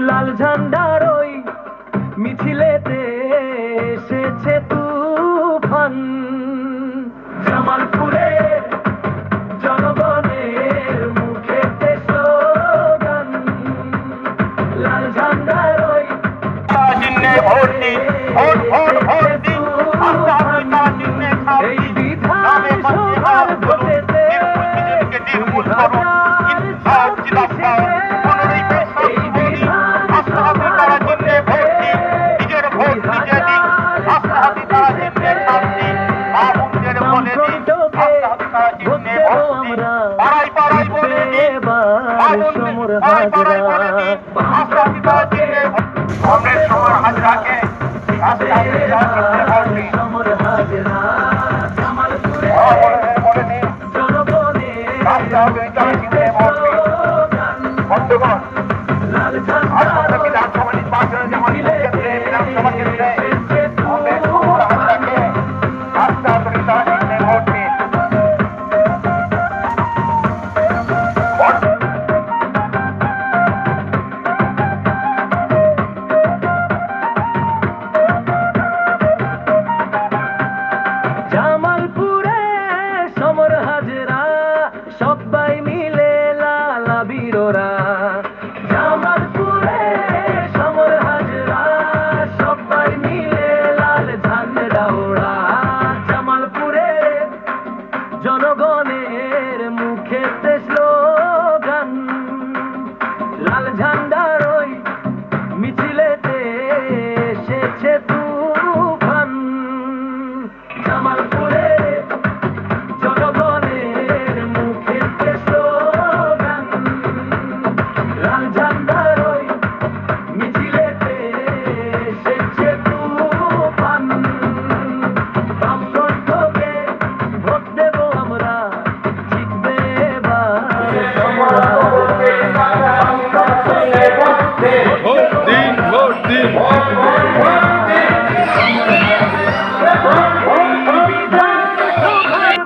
লাল ঝান্ডার ওই মিছিলেতে এসেছে তুফান, জামালপুরে জনগণের মুখেতে স্লোগান, লাল ঝান্ডার ওই চিহ্নে ভোট দিন, ভোট ভোট ভোট দিন, এই বিধান সভার ভোটেতে নির্মূল করুন, ইনসাফ জিন্দাবাদ। এই বিধান সভার ভোটেতে নিজের ভোট নিজে দিন, রাষ্ট্রপতি তারা চিহ্নে ছাপ দিন, মা বোনদের বলে দিন, রাষ্ট্রপতি তারা চিহ্নে ভোট দিন, পাড়ায় পাড়ায় বলে দিন, মা বোনদের পাড়ায় পাড়ায় বলে দিন, রাষ্ট্রপতি তারা চিহ্নে ভোট। কংগ্রেস সমর হাজরাকে রাষ্ট্রপতি তারা চিহ্নে ভোট দিন, জামালপুরে বলে দিন, রাষ্ট্রপতি তারা চিহ্নে ভোট দিন। বন্ধুগণ, আসন্ন বিধানসভা নির্বাচনে জামালপুর কেন্দ্রে বিধানসভা কেন্দ্রে কংগ্রেস সমর হাজরাকে রাষ্ট্রপতি তারা চিহ্নে ভোট দিন। জামালপুরে সমর হাজরা সবাই মিলে লালা বীররা, জামালপুরে সমর হাজরা সবাই মিলে লাল ঝান্ডা ওড়া, জামালপুরে জনগণের মুখেতে স্লোগান, লাল ঝান্ডার ওই মিছিলেতে এসেছে তুফান, জামালপুরে জনগণের মুখেতে স্লোগান, লাল ঝান্ডার ওই মিছিলেতে এসেছে তুফান, বামফ্রন্টকে ভোট দেব আমরা, জিতবে এবার। ভোট দিন, ভোট দিন।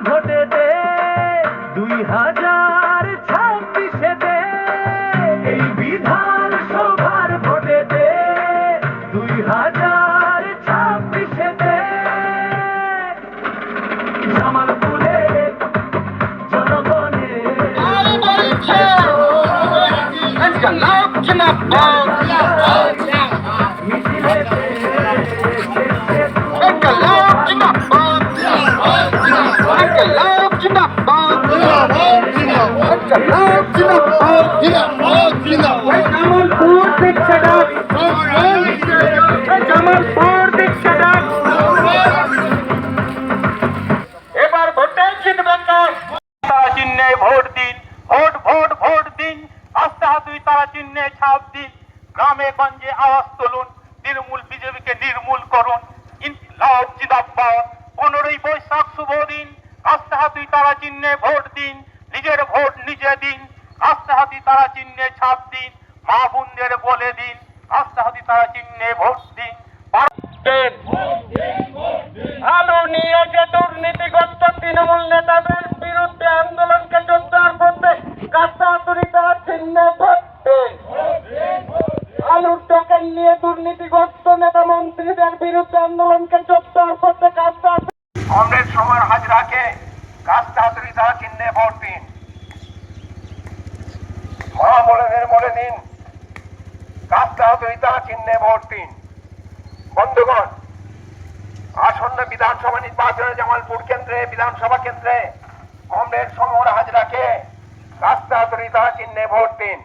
ভোটেতে 2026-এতে এই বিধানসভার ভোটেতে 2026-এতে জামালপুরে জনগণের মিছিলেতে এবার ভোটে জিতবেন না, তারা চিহ্নে ভোট দিন, ভোট ভোট ভোট দিন, রাষ্ট্রপতি তারা চিহ্নে ছাপ দিন, গ্রামে গঞ্জে আওয়াজ তুলুন, তৃণমূল বিজেপিকে নির্মূল করুন, ইনকিলাব জিন্দাবাদ। 15ই বৈশাখ শুভ দিন, রাষ্ট্রপতি তারা চিহ্নে ভোট দিন, নিজের ভোট নিজে দিন, রাষ্ট্রপতি তারা চিহ্নে ছাপ দিন, মা বোনদের বলে দিন, রাষ্ট্রপতি তারা চিহ্নে ভোট দিন। আলু নিয়ে যে দুর্নীতিগ্রস্ত তৃণমূল নেতাদের বিরুদ্ধে আন্দোলনকে জোরদার করতে রাষ্ট্রপতি তারা চিহ্নে ভোট দিন। আলুর টোকেন নিয়ে দুর্নীতিগ্রস্ত নেতা মন্ত্রীদের বিরুদ্ধে আন্দোলনকে জোরদার করতে কংগ্রেস সমর হাজরাকে রাষ্ট্রপতি তারা চিহ্নে ভোট দিন, মা বোনদের বলে দিন, রাষ্ট্রপতি তারা চিহ্নে ভোট দিন। বন্ধুগণ, আসন্ন বিধানসভা নির্বাচনে জামালপুর কেন্দ্রে বিধানসভা কেন্দ্রে কংগ্রেস সমর হাজরাকে রাষ্ট্রপতি তারা চিহ্নে ভোট দিন।